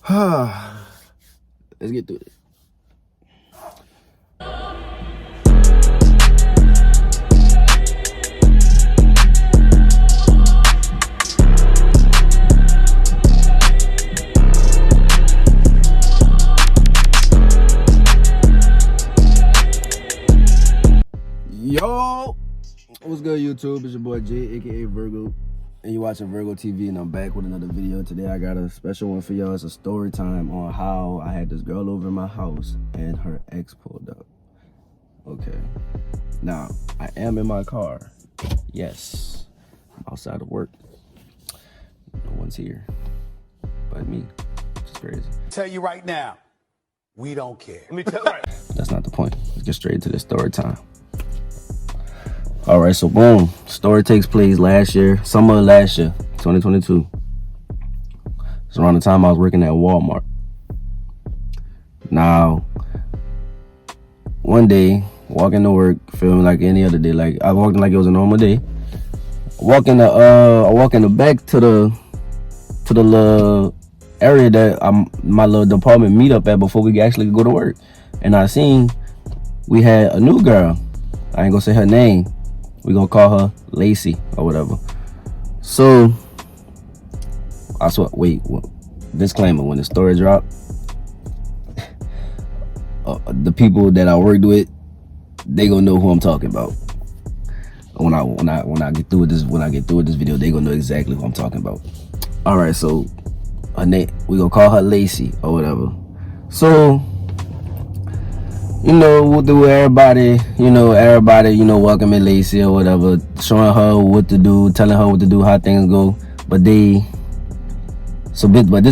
Let's get through it. Yo, what's good, YouTube? It's your boy Jay, aka Virgo, and you're watching Virgo TV, and I'm back with another video. Today I got a special one for y'all. It's a story time on how I had this girl over in my house and her ex pulled up. Okay, now I am in my car. Yes, I'm outside of work. No one's here but me, which is crazy. Tell you right now, we don't care. That's not the point. Let's get straight to the story time. All right, so boom, story takes place summer of last year, 2022. It's around the time I was working at Walmart. Now, one day, walking to work, feeling like any other day, like I walked in like it was a normal day. I walk in the back to the little area that my little department meet up at before we actually go to work, and I seen we had a new girl. I ain't gonna say her name. We gonna call her Lacey or whatever. So I swear, disclaimer, when the story drop, the people that I worked with, they gonna know who I'm talking about. When I get through with this video, they gonna know exactly who I'm talking about. All right, so her name, we gonna call her Lacey or whatever. So, we'll do everybody, welcoming Lacey or whatever, showing her what to do, telling her what to do, how things go. But this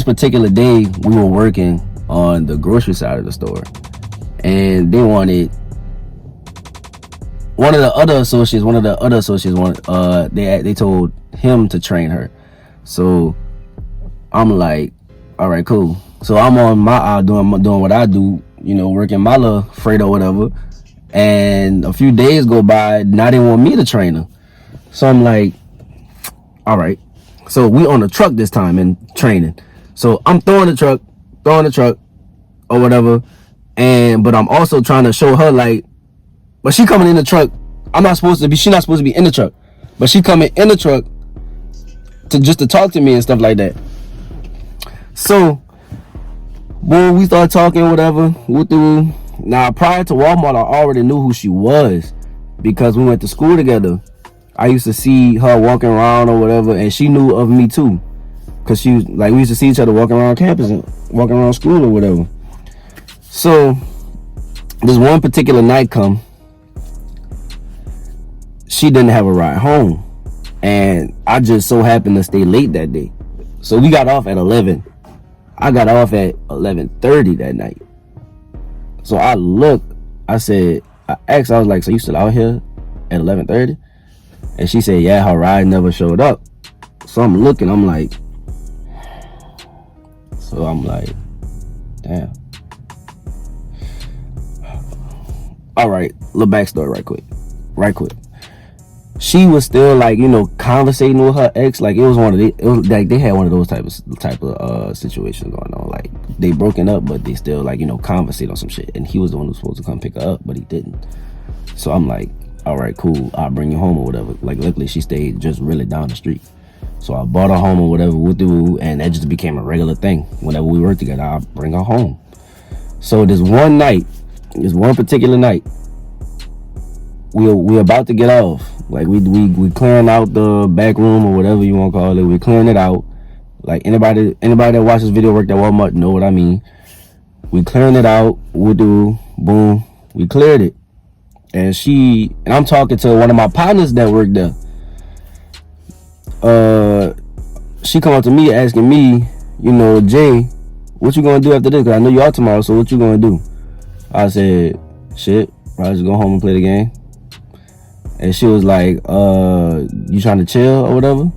particular day, we were working on the grocery side of the store, and they wanted one of the other associates wanted, they told him to train her. So I'm like, all right, cool. So I'm on my aisle doing what I do, working my little freight or whatever. And a few days go by, now they want me to train her. So I'm like, all right. So we on the truck this time and training. So I'm throwing the truck or whatever. But I'm also trying to show her, like, but she coming in the truck. She's not supposed to be in the truck. But she coming in the truck to talk to me and stuff like that. So boom, we started talking, whatever. Now, prior to Walmart, I already knew who she was because we went to school together. I used to see her walking around or whatever, and she knew of me too, because she was like, we used to see each other walking around campus and walking around school or whatever. So this one particular night come, she didn't have a ride home, and I just so happened to stay late that day. So we got off at 11. I got off at 11:30 that night. So I asked, I was like, so you still out here at 11:30? And she said, yeah, her ride never showed up. So I'm looking, I'm like, damn. All right, little backstory right quick. She was still like, conversating with her ex. Like it was like they had one of those type of situations going on. Like they broken up, but they still like, conversate on some shit. And he was the one who was supposed to come pick her up, but he didn't. So I'm like, all right, cool. I'll bring you home or whatever. Like luckily she stayed just really down the street. So I brought her home or whatever, and that just became a regular thing. Whenever we worked together, I'll bring her home. So this one particular night, we about to get off. Like we clearing out the back room or whatever you want to call it. We clearing it out. Like anybody that watches video work at Walmart know what I mean. We clearing it out. Boom. We cleared it. And I'm talking to one of my partners that worked there. She come up to me asking me, Jay, what you gonna do after this? Cause I know you out tomorrow, so what you gonna do? I said, shit, I'll just go home and play the game. And she was like, you trying to chill or whatever?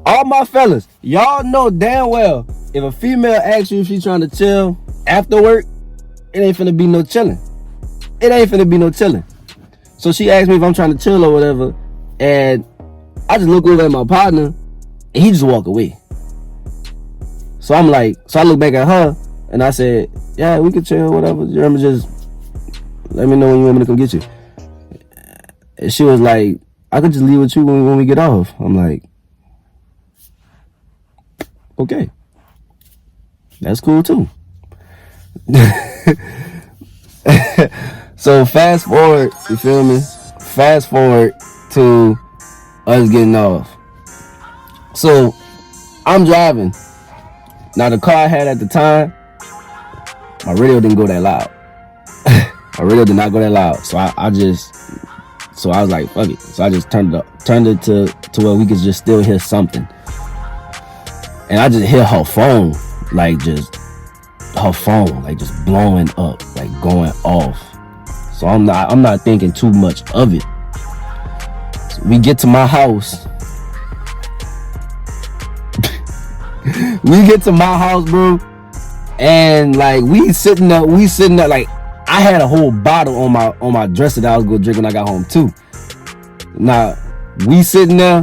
All my fellas, y'all know damn well, if a female asks you if she's trying to chill after work, it ain't finna be no chilling. So she asked me if I'm trying to chill or whatever, and I just look over at my partner, And he just walked away. So I'm like, so I look back at her and I said, yeah, we could chill, whatever. Just let me know when you want me to come get you. And she was like, I could just leave with you when we get off. I'm like, okay, that's cool too. So fast forward, you feel me? Fast forward to us getting off. So I'm driving. Now the car I had at the time, my radio didn't go that loud. My radio did not go that loud. So I was like, fuck it. So I just turned it to where we could just still hear something. And I just hear her phone, like just blowing up, like going off. So I'm not thinking too much of it. So we get to my house. We get to my house, bro, and like we sitting there, like I had a whole bottle on my dresser that I was gonna drink when I got home too. Now we sitting there,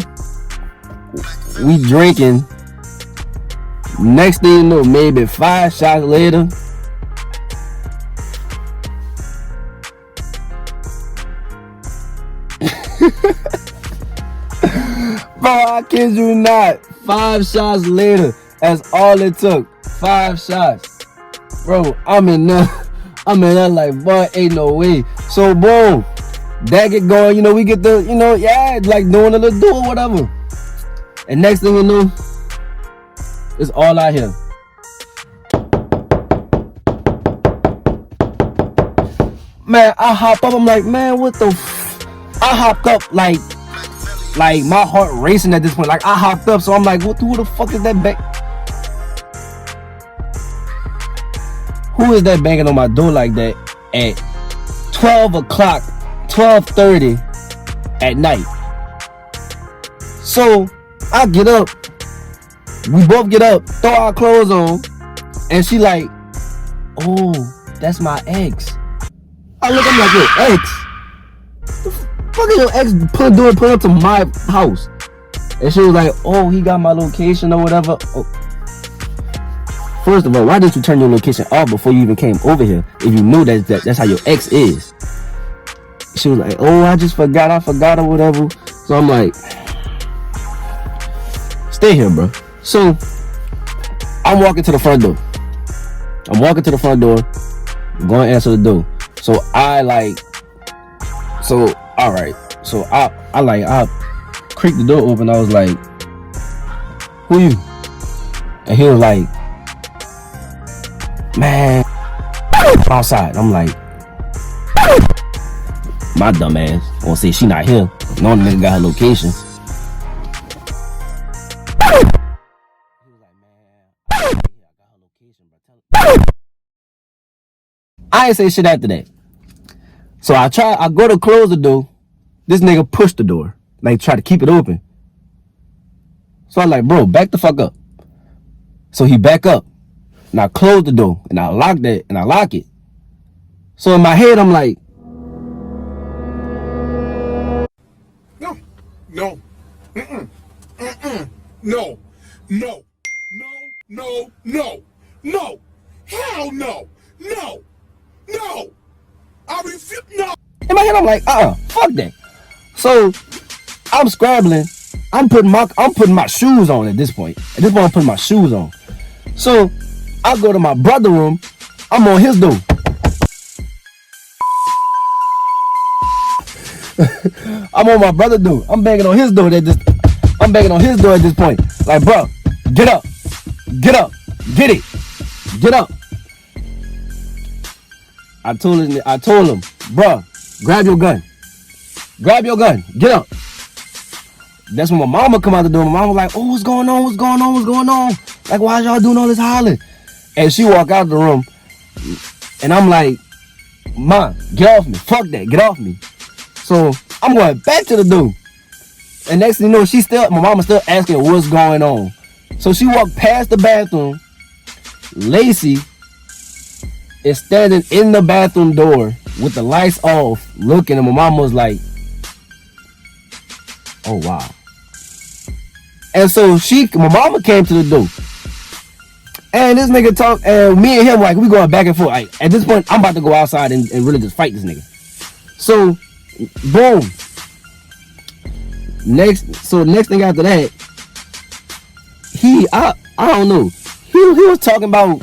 we drinking. Next thing you know, maybe 5 shots later, bro, I kid you not. 5 shots later, that's all it took. 5 shots, bro. I'm in there like, boy, ain't no way. So boom, that get going. You know, we get the, yeah, like doing a little do or whatever. And next thing you know, it's all I hear. Man, I hop up. I'm like, man, what the? I hopped up like my heart racing at this point. Like I hopped up, so I'm like, who the fuck is that back? Who is that banging on my door like that at 12 o'clock, 12:30 at night? So I get up. We both get up, throw our clothes on, and she like, oh, that's my ex. I look, I'm like, your ex? The fuck is your ex pulling up to my house? And she was like, oh, he got my location or whatever. Oh. First of all, why didn't you turn your location off before you even came over here if you knew that's how your ex is? She was like, oh, I forgot or whatever. So I'm like, stay here, bro. So I'm walking to the front door. I'm going to answer the door. So all right. So I creaked the door open. I was like, who you? And he was like, man, outside. I'm like, my dumb ass won't say she not here. No nigga got her location. I ain't say shit after that. So I go to close the door. This nigga pushed the door. Like try to keep it open. So I'm like, bro, back the fuck up. So he back up. And I close the door. And I lock that. And I lock it. So in my head, I'm like, No. Mm-mm. Mm-mm. No. Hell no. No. I refuse. No. In my head, I'm like, fuck that. So I'm scrabbling. I'm putting my shoes on at this point. At this point, I'm putting my shoes on. So I go to my brother's room. I'm on his door. I'm on my brother's door. I'm banging on his door at this point. Like, bro, get up, get up. I told him, bro, grab your gun, get up. That's when my mama come out the door. My mama was like, oh, what's going on? Like, why y'all doing all this hollering? And she walk out the room, and I'm like, Ma, get off me. Fuck that, get off me. So I'm going back to the door. And next thing you know, my mama still asking what's going on. So she walked past the bathroom. Lacey is standing in the bathroom door with the lights off, looking, and my mama was like, oh wow. And so my mama came to the door. And this nigga talk, and me and him, like, we going back and forth. Like, at this point, I'm about to go outside and really just fight this nigga. So, boom. Next thing after that, I don't know. He was talking about,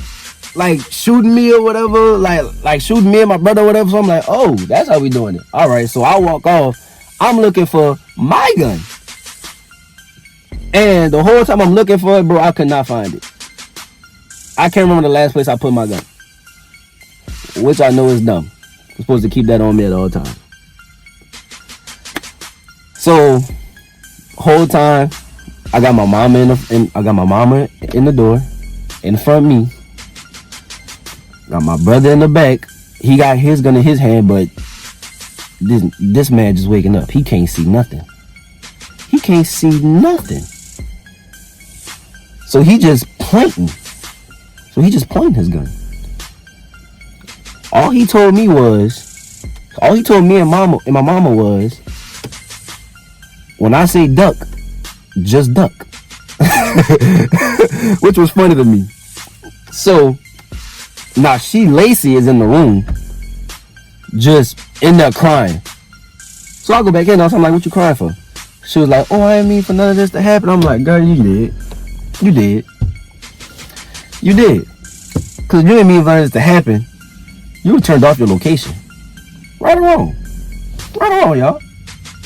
like, shooting me or whatever, like shooting me and my brother or whatever. So I'm like, oh, that's how we doing it. All right, so I walk off. I'm looking for my gun. And the whole time I'm looking for it, bro, I could not find it. I can't remember the last place I put my gun. Which I know is dumb. I'm supposed to keep that on me at all times. So, whole time, I got my mama in the door, in front of me. Got my brother in the back. He got his gun in his hand, but this man just waking up. He can't see nothing. He can't see nothing. So he just pointing. His gun. All he told me and my mama was, when I say duck, just duck. Which was funny to me. So, now Lacey is in the room, just in there crying. So I go back in, I'm like, what you crying for? She was like, oh, I didn't mean for none of this to happen. I'm like, girl, you did. You did. Because you didn't mean for none of this to happen. You turned off your location. Right or wrong? Right or wrong, y'all?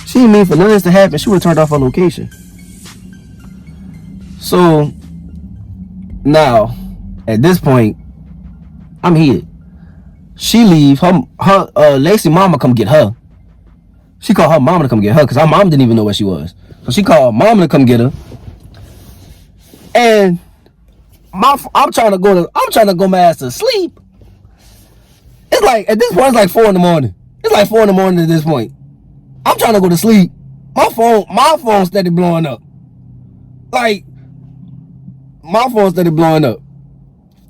She didn't mean for none of this to happen. She would have turned off her location. So, now, at this point, I'm here. She leave. Her Lacey mama come get her. She called her mama to come get her because her mom didn't even know where she was. So she called her mama to come get her. And I'm trying to go my ass to sleep. It's like, at this point, it's like 4 a.m. It's like 4 a.m. at this point. I'm trying to go to sleep. My phone steady blowing up. Like, my phone steady blowing up.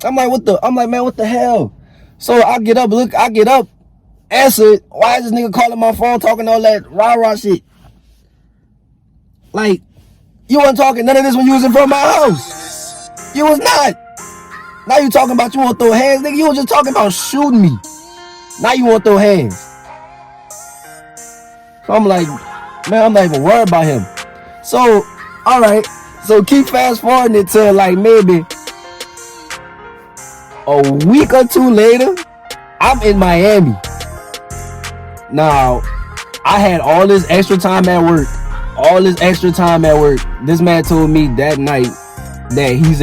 I'm like, man, what the hell? So I get up, answer it. Why is this nigga calling my phone, talking all that rah-rah shit? Like, you wasn't talking none of this when you was in front of my house. You was not. Now you talking about you want to throw hands, nigga. You was just talking about shooting me. Now you want to throw hands. So I'm like, man, I'm not even worried about him. So, all right. So keep fast forwarding it to like maybe a week or two later, I'm in Miami. Now, I had all this extra time at work. This man told me that night that he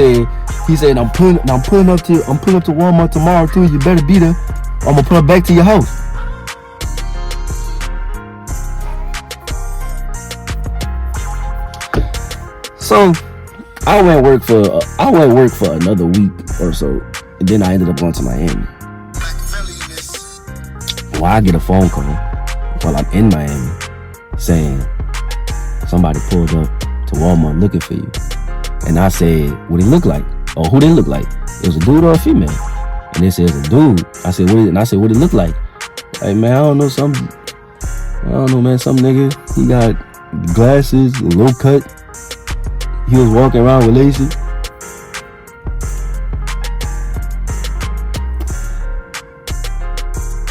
said I'm pulling up to Walmart tomorrow too. You better be there. I'm gonna pull up back to your house. So I went work for another week or so, and then I ended up going to Miami. Well, I get a phone call while I'm in Miami saying somebody pulled up to Walmart looking for you. And I said, what he look like? Or who they look like? It was a dude or a female? And they said, it's a dude. I said, what it look like? Like, man, I don't know, man, some nigga, he got glasses, a low cut. He was walking around with Lacey.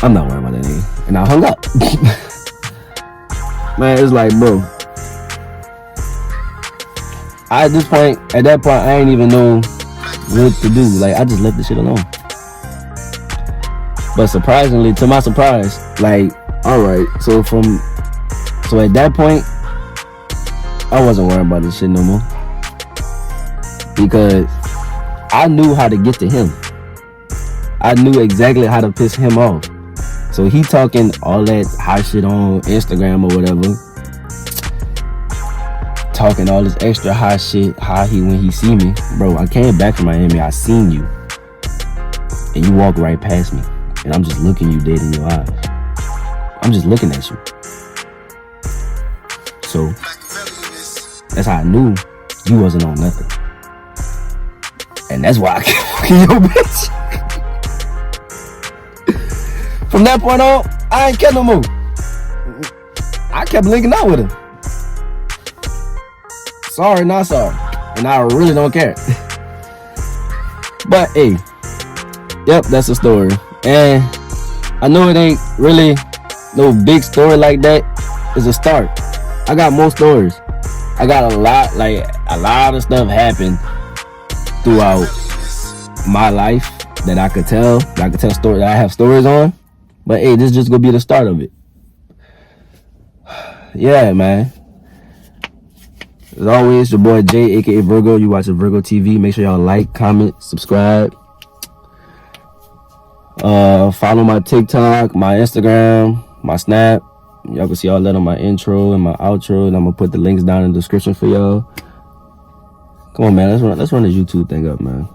I'm not worried about that nigga. And I hung up. Man, it's like, bro. At that point, I ain't even know what to do. Like, I just left the shit alone. But surprisingly, to my surprise, like, alright, so at that point, I wasn't worried about this shit no more. Because I knew how to get to him. I knew exactly how to piss him off. So he talking all that hot shit on Instagram or whatever. Talking all this extra hot shit, when he see me. Bro, I came back from Miami, I seen you. And you walk right past me. And I'm just looking you dead in your eyes. I'm just looking at you. So, that's how I knew you wasn't on nothing. And that's why I kept fucking your bitch. From that point on, I ain't kept no more. I kept linking out with him. sorry, not sorry. And I really don't care. But hey, yep, that's the story. And I know it ain't really no big story like that. It's a start. I got more stories. I got a lot of stuff happened throughout my life that I could tell. That I could tell stories that I have stories on. But hey, this is just gonna be the start of it. Yeah, man. As always, your boy Jay, aka Virgo. You watching Virgo TV. Make sure y'all like, comment, subscribe. Follow my TikTok, my Instagram, my Snap. Y'all can see all that on my intro and my outro, and I'm gonna put the links down in the description for y'all. Come on, man. Let's run this YouTube thing up, man.